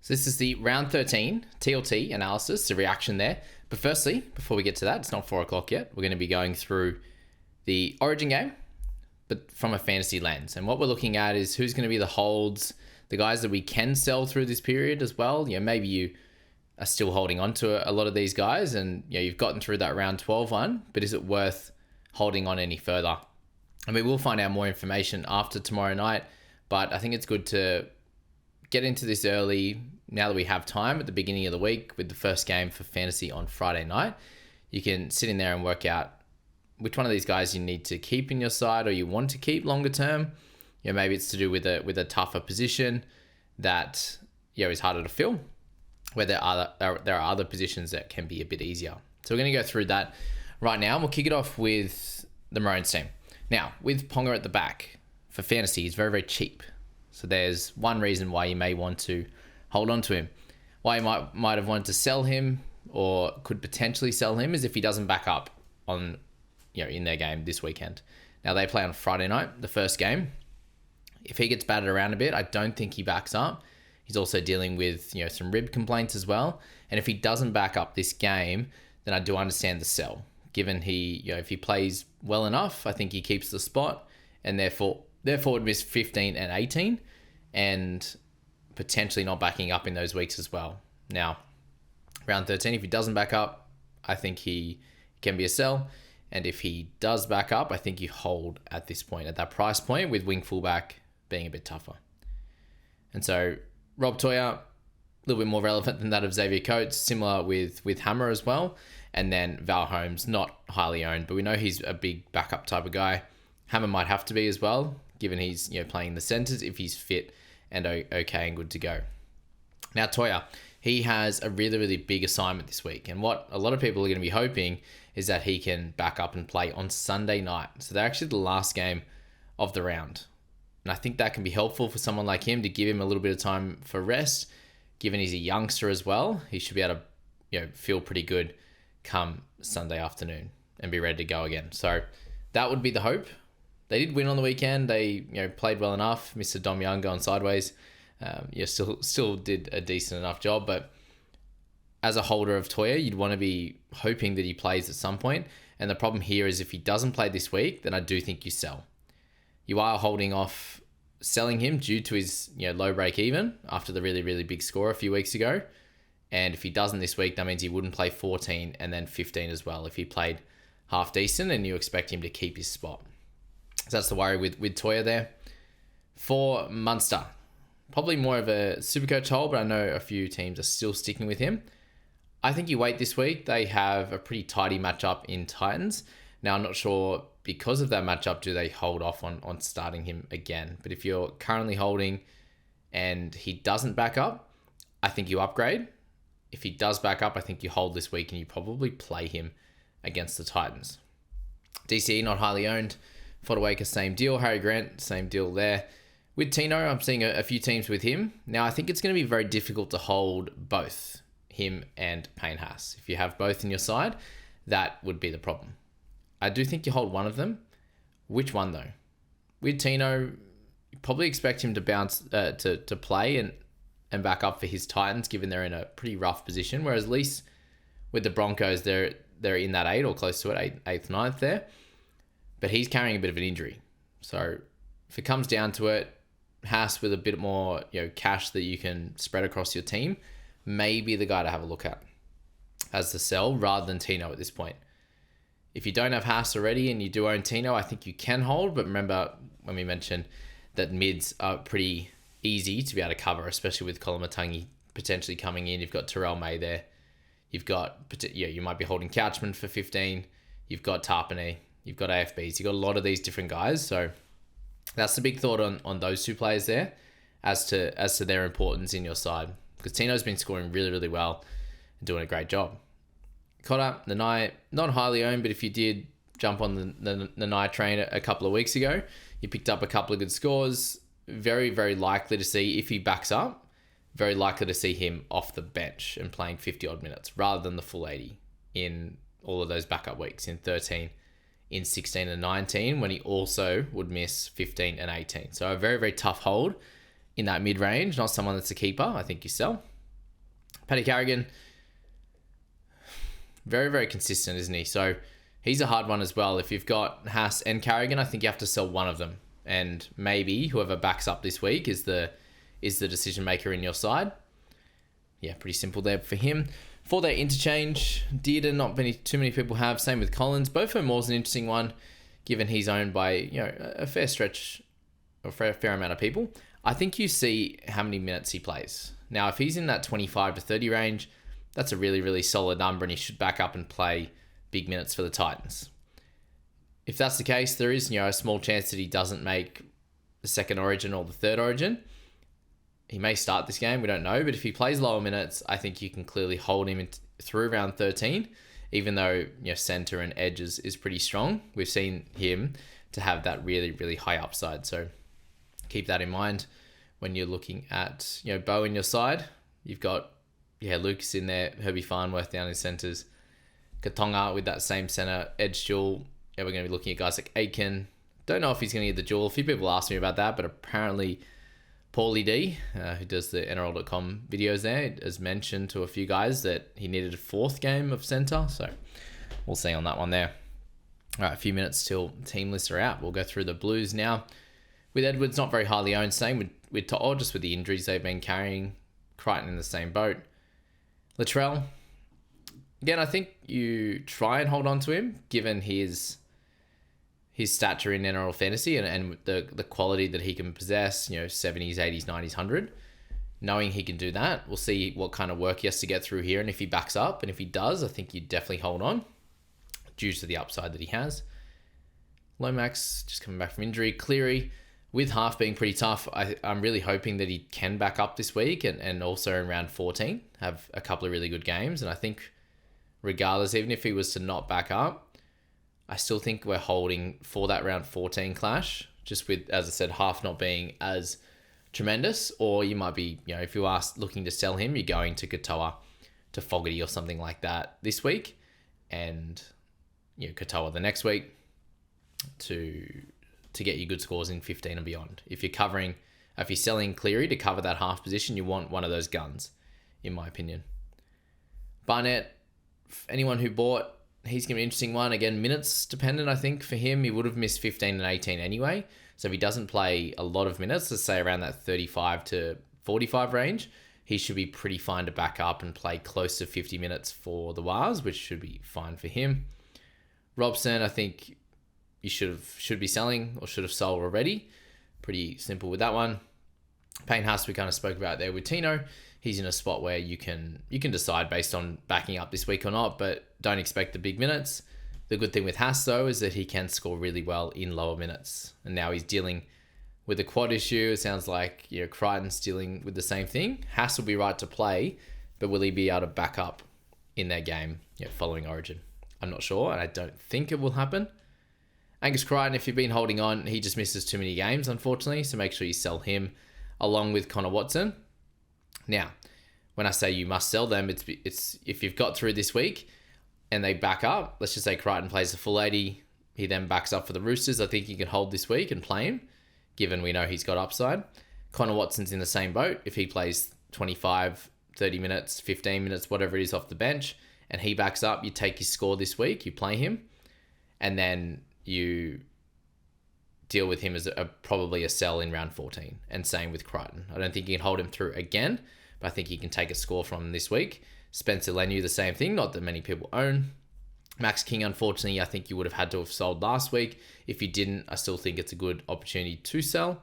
So this is the round 13 TLT analysis, the reaction there. But firstly, before we get to that, it's not 4 o'clock yet. We're going to be going through the Origin game, but from a fantasy lens. And what we're looking at is who's going to be the holds, the guys that we can sell through this period as well. You know, maybe you are still holding on to a lot of these guys and you know, you've gotten through that round 12 one, but is it worth holding on any further? I mean, we'll find out more information after tomorrow night, but I think it's good to get into this early now that we have time at the beginning of the week with the first game for fantasy on Friday night. You can sit in there and work out which one of these guys you need to keep in your side or you want to keep longer term. You know, maybe it's to do with a tougher position that is harder to fill, where there are other positions that can be a bit easier. So we're going to go through that right now. And we'll kick it off with the Maroons team. Now, with Ponga at the back, for fantasy, he's very, very cheap. So there's one reason why you may want to hold on to him. Why you might have wanted to sell him or could potentially sell him is if he doesn't back up on, in their game this weekend. Now they play on Friday night, the first game. If he gets battered around a bit, I don't think he backs up. He's also dealing with, some rib complaints as well. And if he doesn't back up this game, then I do understand the sell. Given if he plays well enough, I think he keeps the spot and therefore would miss 15 and 18 and potentially not backing up in those weeks as well. Now, round 13, if he doesn't back up, I think he can be a sell. And if he does back up, I think you hold at this point, at that price point, with wing fullback being a bit tougher. And so Rob Toya, a little bit more relevant than that of Xavier Coates, similar with Hammer as well. And then Val Holmes, not highly owned, but we know he's a big backup type of guy. Hammer might have to be as well, given he's playing the centres if he's fit and okay and good to go. Now Toya, he has a really, really big assignment this week. And what a lot of people are going to be hoping is that he can back up and play on Sunday night. So they're actually the last game of the round. And I think that can be helpful for someone like him to give him a little bit of time for rest. Given he's a youngster as well, he should be able to feel pretty good come Sunday afternoon and be ready to go again. So that would be the hope. They did win on the weekend. They played well enough. Mr. Dom Young going sideways. Still did a decent enough job. But as a holder of Toya, you'd want to be hoping that he plays at some point. And the problem here is if he doesn't play this week, then I do think you sell. You are holding off selling him due to his low break even after the really, really big score a few weeks ago. And if he doesn't this week, that means he wouldn't play 14 and then 15 as well if he played half decent and you expect him to keep his spot. So that's the worry with Toya there. For Munster, probably more of a Supercoach hold, but I know a few teams are still sticking with him. I think you wait this week. They have a pretty tidy matchup in Titans. Now, I'm not sure because of that matchup, do they hold off on starting him again? But if you're currently holding and he doesn't back up, I think you upgrade. If he does back up, I think you hold this week and you probably play him against the Titans. DCE, not highly owned. Fodawaker, same deal. Harry Grant, same deal there. With Tino, I'm seeing a few teams with him. Now, I think it's going to be very difficult to hold both him and Payne Haas. If you have both in your side, that would be the problem. I do think you hold one of them. Which one, though? With Tino, you probably expect him to bounce to play and back up for his Titans, given they're in a pretty rough position. Whereas at least with the Broncos, they're in that 8 or close to it, 8th, 9th there. But he's carrying a bit of an injury. So if it comes down to it, Haas with a bit more cash that you can spread across your team, maybe the guy to have a look at as the sell rather than Tino at this point. If you don't have Haas already and you do own Tino, I think you can hold. But remember when we mentioned that mids are pretty easy to be able to cover, especially with Kolomatangi potentially coming in. You've got Terrell May there. You've got, you might be holding Couchman for 15. You've got Tarpanay. You've got AFBs. You've got a lot of these different guys. So that's the big thought on those two players there as to their importance in your side. Because Tino's been scoring really, really well and doing a great job. Cotter, Nanai, not highly owned, but if you did jump on the Nanai train a couple of weeks ago, you picked up a couple of good scores. Very, very likely to see, if he backs up, very likely to see him off the bench and playing 50-odd minutes rather than the full 80 in all of those backup weeks in 13, in 16 and 19, when he also would miss 15 and 18. So a very, very tough hold in that mid-range, not someone that's a keeper. I think you sell. Paddy Carrigan, very, very consistent, isn't he? So he's a hard one as well. If you've got Haas and Carrigan, I think you have to sell one of them. And maybe whoever backs up this week is the decision maker in your side. Yeah, pretty simple there for him. For their interchange, Dearden, not too many people have. Same with Collins. Both are more an interesting one, given he's owned by a fair stretch, or fair amount of people. I think you see how many minutes he plays. Now, if he's in that 25 to 30 range, that's a really, really solid number, and he should back up and play big minutes for the Titans. If that's the case, there is a small chance that he doesn't make the second origin or the third origin. He may start this game, we don't know, but if he plays lower minutes, I think you can clearly hold him through round 13, even though center and edge is pretty strong. We've seen him to have that really, really high upside, so keep that in mind when you're looking at Bo in your side. You've got Lucas in there, Herbie Farnworth down in centers, Katonga with that same center edge duel. We're going to be looking at guys like Aitken. Don't know if he's going to get the duel. A few people asked me about that, but apparently Paulie D, who does the NRL.com videos there, has mentioned to a few guys that he needed a fourth game of centre. So we'll see on that one there. All right, a few minutes till team lists are out. We'll go through the Blues now. With Edwards, not very highly owned. Same with To'o, just with the injuries they've been carrying. Crichton in the same boat. Latrell, again, I think you try and hold on to him, given his stature in NRL Fantasy and the quality that he can possess, 70s, 80s, 90s, 100. Knowing he can do that, we'll see what kind of work he has to get through here. And if he backs up, and if he does, I think you definitely hold on due to the upside that he has. Lomax, just coming back from injury. Cleary, with half being pretty tough, I'm really hoping that he can back up this week and also in round 14, have a couple of really good games. And I think regardless, even if he was to not back up, I still think we're holding for that round 14 clash, just with, as I said, half not being as tremendous. Or you might be, if you are looking to sell him, you're going to Katoa, to Fogarty or something like that this week, and Katoa the next week to get you good scores in 15 and beyond. If you're selling Cleary to cover that half position, you want one of those guns, in my opinion. Barnett, anyone who bought, he's going to be an interesting one. Again, minutes dependent, I think, for him. He would have missed 15 and 18 anyway. So if he doesn't play a lot of minutes, let's say around that 35 to 45 range, he should be pretty fine to back up and play close to 50 minutes for the Wars, which should be fine for him. Robson, I think you should be selling or should have sold already. Pretty simple with that one. Payne Haas, we kind of spoke about there with Tino. He's in a spot where you can decide based on backing up this week or not, but don't expect the big minutes. The good thing with Haas, though, is that he can score really well in lower minutes. And now he's dealing with a quad issue. It sounds like Crichton's dealing with the same thing. Haas will be right to play, but will he be able to back up in their game following Origin? I'm not sure, and I don't think it will happen. Angus Crichton, if you've been holding on, he just misses too many games, unfortunately, so make sure you sell him along with Connor Watson. Now, when I say you must sell them, it's if you've got through this week and they back up, let's just say Crichton plays the full 80, he then backs up for the Roosters. I think you can hold this week and play him, given we know he's got upside. Connor Watson's in the same boat. If he plays 25, 30 minutes, 15 minutes, whatever it is off the bench, and he backs up, you take his score this week, you play him, and then you deal with him as probably a sell in round 14. And same with Crichton. I don't think you can hold him through again, but I think you can take a score from him this week. Spencer Lenu, the same thing. Not that many people own. Max King, unfortunately, I think you would have had to have sold last week. If you didn't, I still think it's a good opportunity to sell.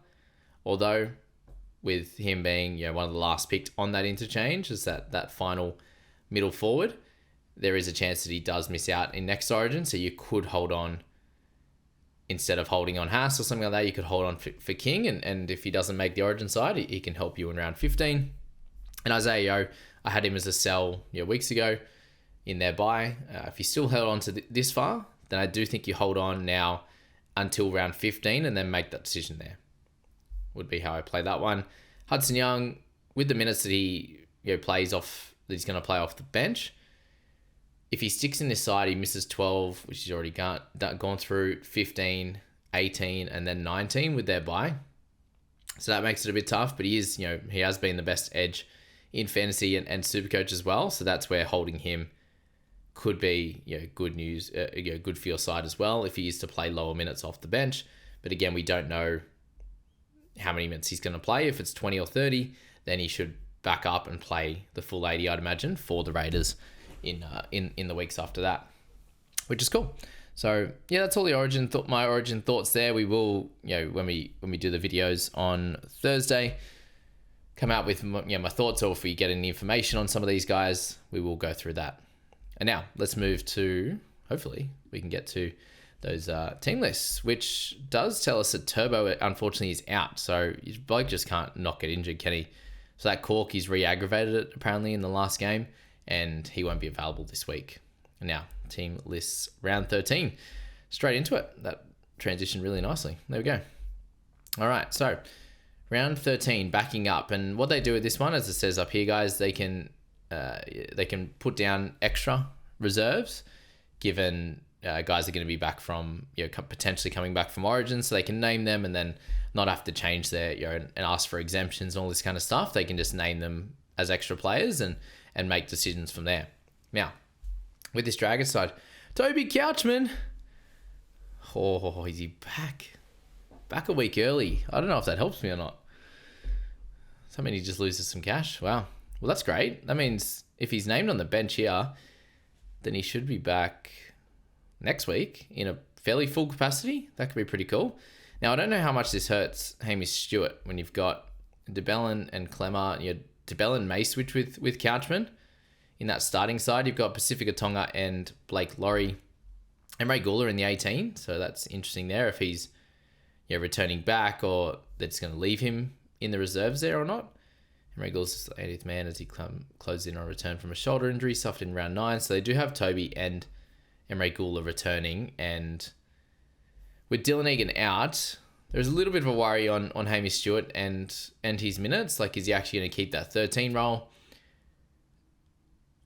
Although, with him being one of the last picked on that interchange, is that final middle forward, there is a chance that he does miss out in next Origin. So you could hold on. Instead of holding on Haas or something like that, you could hold on for King. And if he doesn't make the Origin side, he can help you in round 15. And Isaiah Yeo, I had him as a sell weeks ago in their buy. If you still held on to this far, then I do think you hold on now until round 15 and then make that decision there. Would be how I play that one. Hudson Young, with the minutes that he plays off, that he's going to play off the bench, if he sticks in this side, he misses 12, which he's already gone through, 15, 18, and then 19 with their bye. So that makes it a bit tough, but he has been the best edge in fantasy and Supercoach as well. So that's where holding him could be good news, good for your side as well if he is to play lower minutes off the bench. But again, we don't know how many minutes he's going to play. If it's 20 or 30, then he should back up and play the full 80, I'd imagine, for the Raiders in the weeks after that, which is cool. So yeah, that's all the my origin thoughts there. We will, when we do the videos on Thursday, come out with my thoughts, or if we get any information on some of these guys, we will go through that. And now let's move to, hopefully we can get to those team lists, which does tell us that Turbo unfortunately is out. So Blake just can't not get injured, can he? So that cork, he's re-aggravated it apparently in the last game, and he won't be available this week. And now team lists round 13. Straight into it. That transitioned really nicely. There we go. All right, so round 13, backing up. And what they do with this one, as it says up here, guys, they can put down extra reserves given guys are going to be back from, potentially coming back from Origin, so they can name them and then not have to change their, and ask for exemptions and all this kind of stuff. They can just name them as extra players and make decisions from there. Now, with this Dragon side, Toby Couchman. Oh, is he back? Back a week early. I don't know if that helps me or not. Does that mean he just loses some cash? Wow. Well, that's great. That means if he's named on the bench here, then he should be back next week in a fairly full capacity. That could be pretty cool. Now, I don't know how much this hurts Hamish Stewart when you've got DeBellin and Clemmer. DeBellin may switch with Couchman. In that starting side, you've got Pacifica Tonga and Blake Laurie and Ray Gouler in the 18. So that's interesting there if he's returning back, or they're just going to leave him in the reserves there or not. And Ray Gouler's the 80th man as he closed in on return from a shoulder injury suffered in round 9. So they do have Toby and Ray Gouler returning. And with Dylan Egan out, there's a little bit of a worry on Hamish Stewart and his minutes. Like, is he actually going to keep that 13 role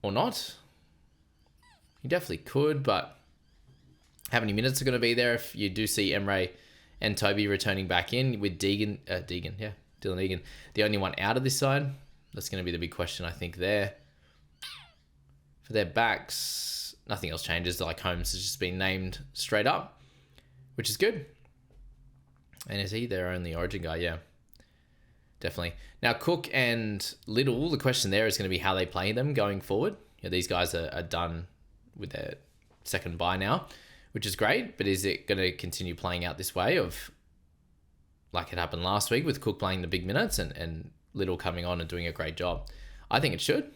or not? He definitely could, but how many minutes are going to be there if you do see Emre and Toby returning back in with Dylan Egan, the only one out of this side? That's going to be the big question, I think, there. For their backs, nothing else changes. Like, Holmes has just been named straight up, which is good. And is he their only Origin guy? Yeah, definitely. Now, Cook and Little, the question there is going to be how they play them going forward. These guys are done with their second bye now, which is great. But is it going to continue playing out this way of like it happened last week with Cook playing the big minutes and Little coming on and doing a great job? I think it should,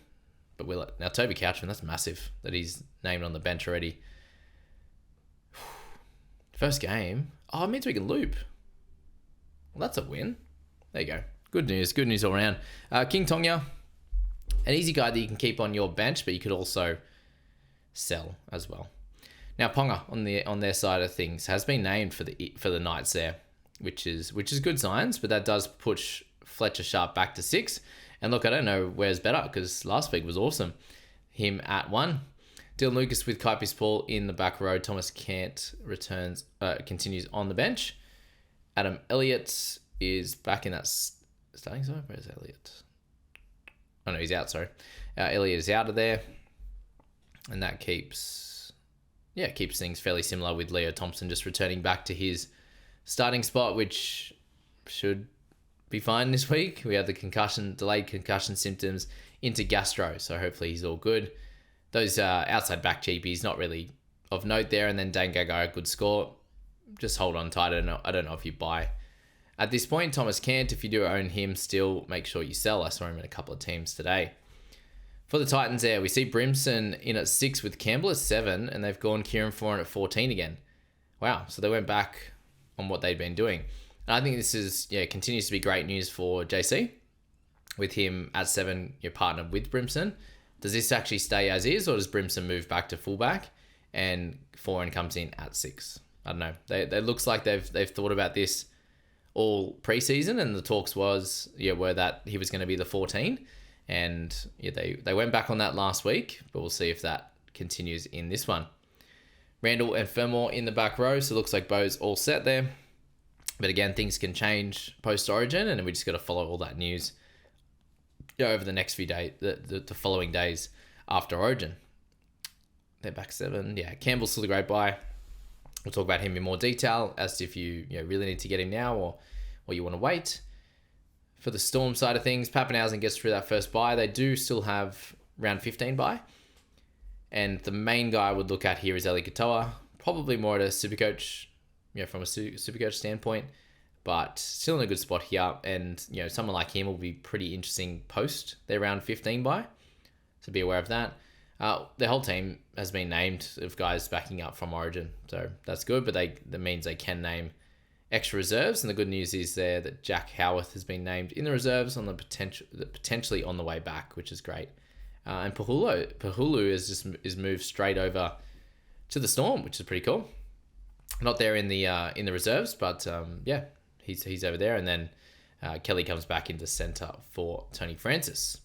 but will it? Now, Toby Couchman, that's massive that he's named on the bench already. First game. Oh, it means we can loop. Well, that's a win. There you go. Good news all around. King Tonga, an easy guy that you can keep on your bench, but you could also sell as well. Now, Ponga on their side of things has been named for the Knights there, which is good signs, but that does push Fletcher Sharp back to 6. And look, I don't know where's better because last week was awesome. Him at 1. Dylan Lucas with Kaipis Paul in the back row. Thomas Cant continues on the bench. Adam Elliott is back in that starting side. Where's Elliott? Oh no, he's out, sorry. Elliott is out of there. And that keeps things fairly similar with Leo Thompson just returning back to his starting spot, which should be fine this week. We have the delayed concussion symptoms into gastro, so hopefully he's all good. Those outside back cheapies, not really of note there. And then Dane Gagai, good score. Just hold on tight. I don't know if you buy at this point. Thomas Cant, if you do own him still, make sure you sell. I saw him in a couple of teams today. For the Titans there, we see Brimson in at 6 with Campbell at 7, and they've gone Kieran Foran at 14 again. Wow, so they went back on what they'd been doing. And I think this is continues to be great news for JC. With him at 7, you're partnered with Brimson. Does this actually stay as is, or does Brimson move back to fullback and Foran comes in at 6? I don't know. It looks like they've thought about this all preseason, and the talks were that he was going to be the 14, and they went back on that last week, but we'll see if that continues in this one. Randall and Fermor in the back row, so it looks like Bo's all set there. But again, things can change post-Origin, and we just got to follow all that news over the next few days, the following days after Origin. They're back 7. Yeah, Campbell's still a great buy. We'll talk about him in more detail as to if you really need to get him now or you want to wait. For the Storm side of things, Pappenhausen gets through that first buy. They do still have round 15 buy. And the main guy I would look at here is Eli Katoa. Probably more at a Supercoach, from a Supercoach standpoint. But still in a good spot here. And, someone like him will be pretty interesting post their round 15 buy. So be aware of that. The whole team has been named of guys backing up from Origin. So that's good, but that means they can name extra reserves. And the good news is there that Jack Howarth has been named in the reserves on the potentially on the way back, which is great. And Pahulu is moved straight over to the Storm, which is pretty cool. Not there in the reserves, but he's over there. And then Kelly comes back into center for Tony Francis.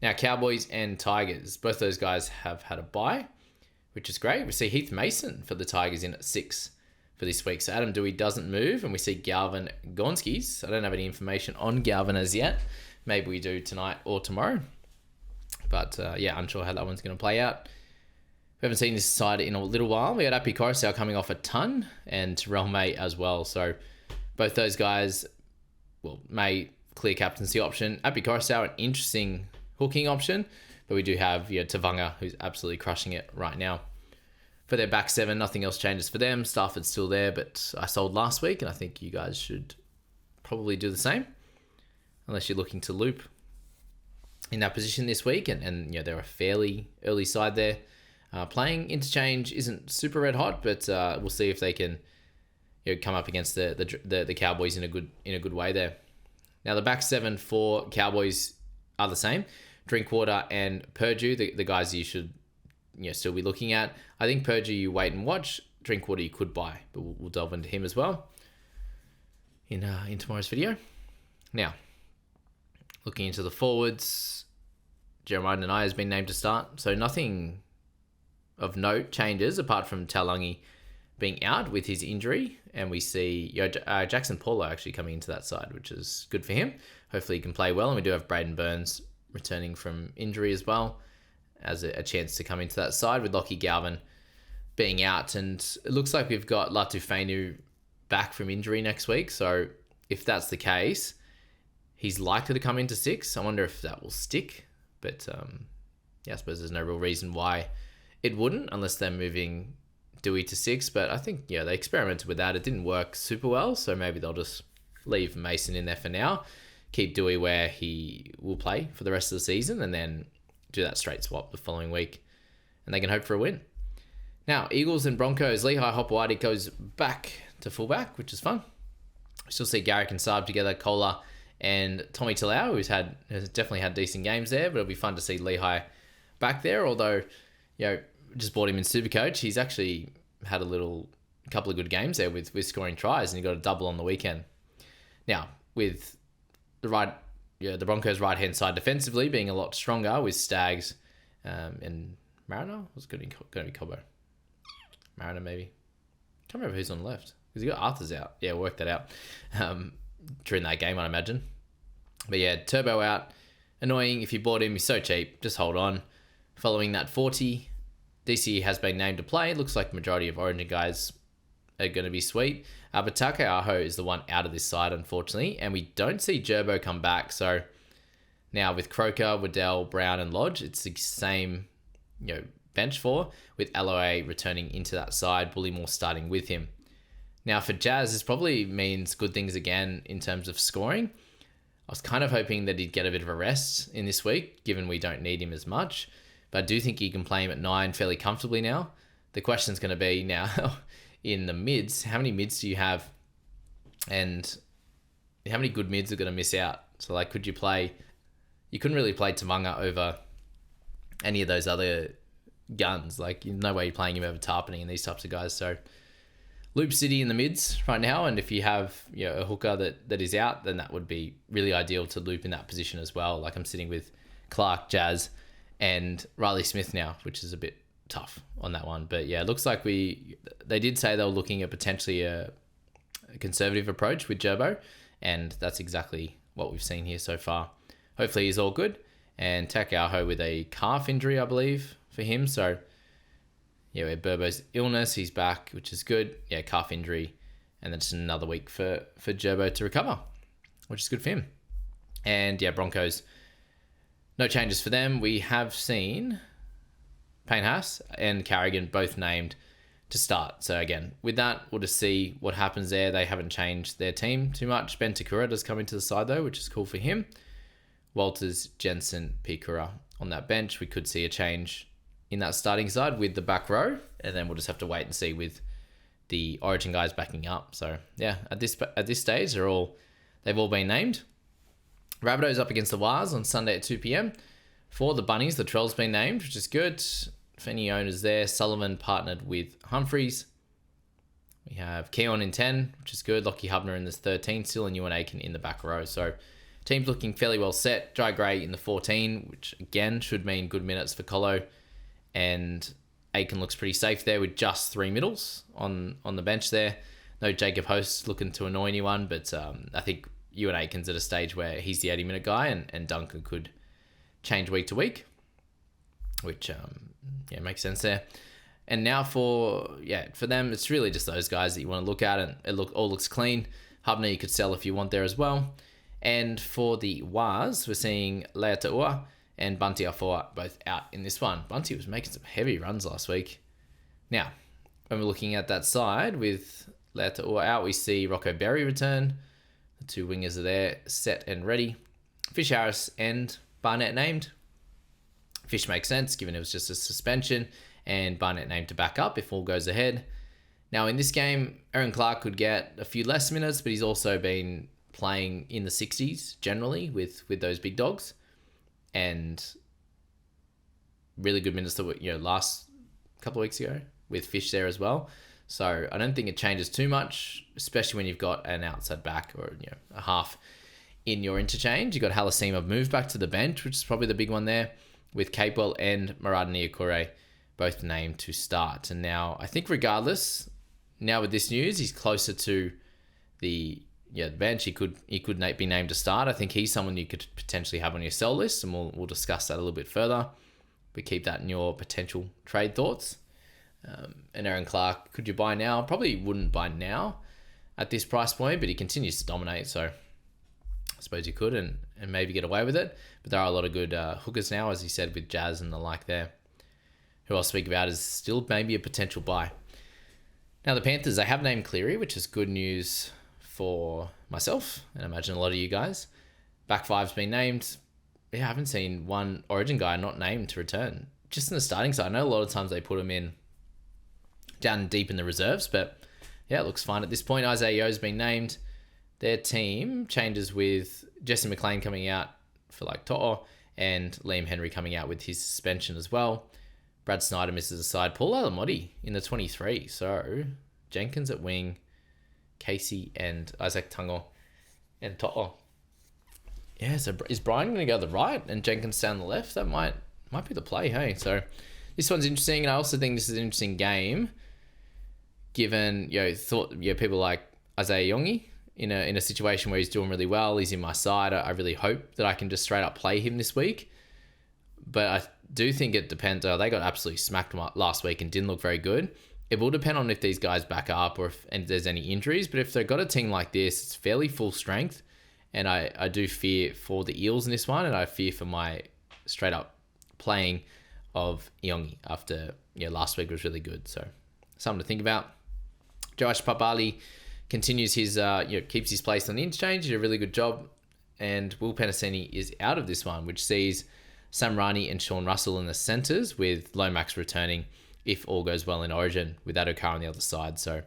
Now, Cowboys and Tigers, both those guys have had a bye, which is great. We see Heath Mason for the Tigers in at 6 for this week. So Adam Dewey doesn't move, and we see Galvin Gonskis. I don't have any information on Galvin as yet. Maybe we do tonight or tomorrow. But unsure how that one's going to play out. We haven't seen this side in a little while. We had Api Coruscant coming off a ton, and Terrell May as well. So both those guys, May clear captaincy option. Api Coruscant, an interesting hooking option, but we do have Tavanga, who's absolutely crushing it right now. For their back 7, nothing else changes for them. Stafford's still there, but I sold last week, and I think you guys should probably do the same, unless you're looking to loop in that position this week, and they're a fairly early side there. Playing interchange isn't super red hot, but we'll see if they can come up against the Cowboys in a good way there. Now the back 7 for Cowboys are the same. Drinkwater and Purdue, the guys you should still be looking at. I think Purdue you wait and watch. Drinkwater you could buy, but we'll delve into him as well in tomorrow's video. Now, looking into the forwards, Jeremiah Nanai has been named to start, so nothing of note changes apart from Taulagi being out with his injury, and we see Jackson Paulo actually coming into that side, which is good for him. Hopefully he can play well, and we do have Braden Burns returning from injury as well as a chance to come into that side with Lockie Galvin being out, and it looks like we've got Latu Fainu back from injury next week, so if that's the case, he's likely to come into 6. I wonder if that will stick, but I suppose there's no real reason why it wouldn't unless they're moving Dewey to 6, but I think they experimented with that. It didn't work super well, so maybe they'll just leave Mason in there for now, keep Dewey where he will play for the rest of the season, and then do that straight swap the following week, and they can hope for a win. Now, Eagles and Broncos, Lehigh Hopewadi goes back to fullback, which is fun. We still see Garrick and Saab together, Kohler and Tommy Talau, has definitely had decent games there, but it'll be fun to see Lehigh back there, although, just bought him in Supercoach. He's actually had a couple of good games there with scoring tries, and he got a double on the weekend. Now, with the Broncos' right-hand side defensively being a lot stronger with Staggs and Mariner. Was going to be Cobbo. Mariner, maybe. Can't remember who's on the left. Because he got Arthur's out. Yeah, we'll work that out during that game, I imagine. But yeah, Turbo out. Annoying. If you bought him, he's so cheap. Just hold on. Following that 40, DC has been named to play. Looks like the majority of Origin guys are going to be sweet. But Take Aho is the one out of this side, unfortunately. And we don't see Gerbo come back. So now with Croker, Waddell, Brown, and Lodge, it's the same bench for, with Aloe returning into that side, Bullymore starting with him. Now for Jazz, this probably means good things again in terms of scoring. I was kind of hoping that he'd get a bit of a rest in this week, given we don't need him as much. But I do think you can play him at 9 fairly comfortably now. The question's going to be now, in the mids, how many mids do you have? And how many good mids are going to miss out? So could you play... You couldn't really play Tamanga over any of those other guns. No way you're playing him over Tarpany and these types of guys. So Loop City in the mids right now, and if you have a hooker that is out, then that would be really ideal to loop in that position as well. I'm sitting with Clark, Jazz, and Riley Smith now, which is a bit tough on that one. But yeah, it looks like they did say they were looking at potentially a conservative approach with Gerbo, and that's exactly what we've seen here so far hopefully he's all good. And Takauho with a calf injury, I believe, for him. So, yeah, with Burbo's illness, he's back, which is good. Yeah, calf injury. And then just another week for Gerbo to recover, which is good for him. And, yeah, Broncos, no changes for them. We have seen Payne Haas and Carrigan both named to start. So, again, with that, we'll just see what happens there. They haven't changed their team too much. Ben Takura does come into the side, though, which is cool for him. Walters, Jensen, Pikura on that bench. We could see a change in that starting side with the back row, and then we'll just have to wait and see with the Origin guys backing up. So yeah, at this stage, they've all been named. Rabbitohs up against the Wars on Sunday at 2 p.m. For the Bunnies, the Trell's been named, which is good. For any owners there, Sullivan partnered with Humphreys. We have Keon in 10, which is good. Lockie Hubner in this 13 still, and Ewan Aiken in the back row. So team's looking fairly well set. Jai Gray in the 14, which again should mean good minutes for Colo. And Aiken looks pretty safe there with just 3 middles on the bench there. No Jacob Host looking to annoy anyone, but I think Ewan Aiken's at a stage where he's the 80-minute guy, and Duncan could change week to week, which makes sense there. And now for them, it's really just those guys that you want to look at, and it all looks clean. Hubner you could sell if you want there as well. And for the Wars, we're seeing Lea Ta'ua and Bunty Afoa both out in this one. Bunty was making some heavy runs last week. Now, when we're looking at that side with Lea Ta'ua out, we see Rocco Berry return. The 2 wingers are there, set and ready. Fish Harris and Barnett named. Fish makes sense, given it was just a suspension, and Barnett named to back up if all goes ahead. Now, in this game, Aaron Clark could get a few less minutes, but he's also been playing in the 60s generally with those big dogs, and really good minutes that last couple of weeks ago with Fish there as well. So I don't think it changes too much, especially when you've got an outside back or a half in your interchange. You've got Halasima moved back to the bench, which is probably the big one there, with Capewell and Murata Niokore both named to start. And now I think regardless, now with this news, he's closer to the bench. He could be named to start. I think he's someone you could potentially have on your sell list, and we'll discuss that a little bit further. But keep that in your potential trade thoughts. And Aaron Clark, could you buy now? Probably wouldn't buy now at this price point, but he continues to dominate, so I suppose you could and maybe get away with it. But there are a lot of good hookers now, as he said, with Jazz and the like there, who I'll speak about is still maybe a potential buy. Now the Panthers, they have named Cleary, which is good news for myself, and I imagine a lot of you guys. Back five's been named. Yeah, I haven't seen one Origin guy not named to return. Just in the starting side, I know a lot of times they put him in down deep in the reserves, but yeah, it looks fine at this point. Isaiah Yo's been named. Their team changes with Jesse McLean coming out for To'o, and Liam Henry coming out with his suspension as well. Brad Snyder misses a side. Paul Alamotti in the 23. So Jenkins at wing, Casey and Isaac Tungo and To'o. Yeah, so is Brian going to go to the right and Jenkins down the left? That might be the play, hey? So this one's interesting, and I also think this is an interesting game, given people like Isaiah Yongi in a situation where he's doing really well. He's in my side. I really hope that I can just straight up play him this week. But I do think it depends. They got absolutely smacked last week and didn't look very good. It will depend on if these guys back up or if there's any injuries. But if they've got a team like this, it's fairly full strength. And I do fear for the Eels in this one. And I fear for my straight up playing of Iongi after last week was really good. So something to think about. Josh Papali continues his keeps his place on the interchange. He did a really good job. And Will Penasini is out of this one, which sees Sam Rani and Sean Russell in the centres, with Lomax returning if all goes well in Origin, with Adokar on the other side. So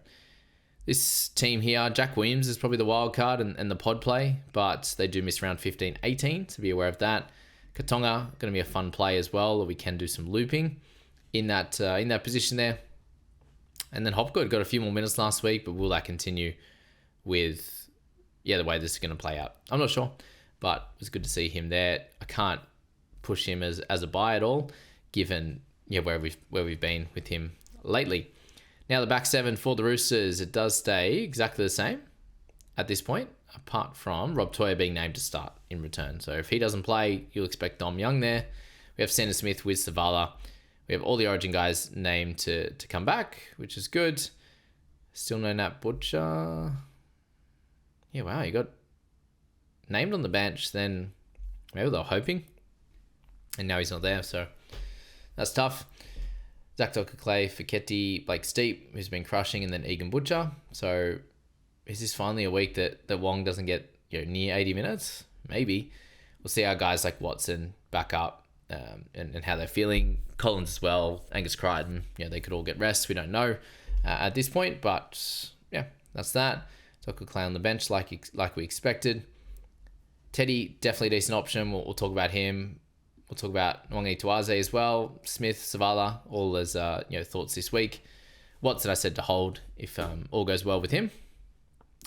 this team here, Jack Williams is probably the wild card and the pod play, but they do miss round 15-18, to be aware of that. Katonga, going to be a fun play as well, or we can do some looping in that position there. And then Hopgood got a few more minutes last week, but will that continue with the way this is going to play out? I'm not sure, but it was good to see him there. I can't push him as a buy at all, given where we've been with him lately. Now the back seven for the Roosters, it does stay exactly the same at this point, apart from Rob Toyer being named to start in return. So if he doesn't play, you'll expect Dom Young there. We have Sanders Smith with Savala. We have all the Origin guys named to come back, which is good. Still no Nat Butcher. Yeah, wow, he got named on the bench. Then maybe they were hoping. And now he's not there, so that's tough. Zach Docker-Clay, Fiketti, Blake Steep, who's been crushing, and then Egan Butcher. So is this finally a week that Wong doesn't get near 80 minutes? Maybe. We'll see how guys like Watson back up and how they're feeling. Collins as well, Angus Crichton, they could all get rest. We don't know at this point, but yeah, that's that. Docker-Clay on the bench like we expected. Teddy, definitely a decent option. We'll talk about him. We'll talk about Wangi Tuaze as well. Smith, Savala, all as thoughts this week. Watson I said to hold if all goes well with him.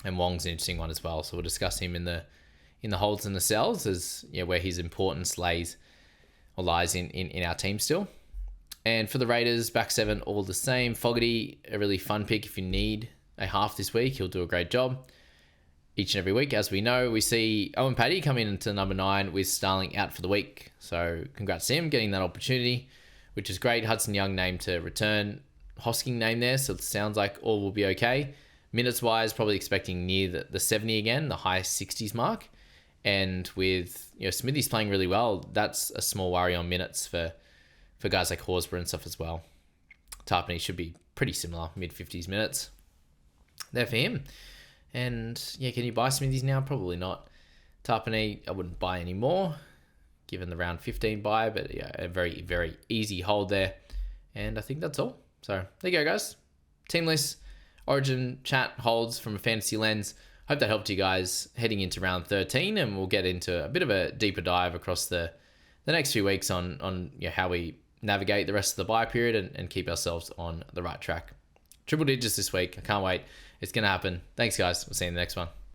And Wong's an interesting one as well. So we'll discuss him in the holds and the sells as where his importance lies in our team still. And for the Raiders, back seven, all the same. Fogarty, a really fun pick if you need a half this week. He'll do a great job. Each and every week, as we know, we see Owen Paddy coming into number 9 with Starling out for the week. So congrats to him getting that opportunity, which is great. Hudson Young named to return. Hosking name there, so it sounds like all will be okay. Minutes-wise, probably expecting near the 70 again, the high 60s mark. And with Smithy's playing really well, that's a small worry on minutes for guys like Horsburgh and stuff as well. Tarpany should be pretty similar, mid-50s minutes. There for him. And can you buy Smithies now? Probably not. Tarpany, I wouldn't buy any more, given the round 15 buy, but a very, very easy hold there. And I think that's all. So there you go, guys. Team list, Origin chat holds from a fantasy lens. Hope that helped you guys heading into round 13, and we'll get into a bit of a deeper dive across the next few weeks on how we navigate the rest of the buy period and keep ourselves on the right track. Triple digits this week. I can't wait. It's going to happen. Thanks, guys. We'll see you in the next one.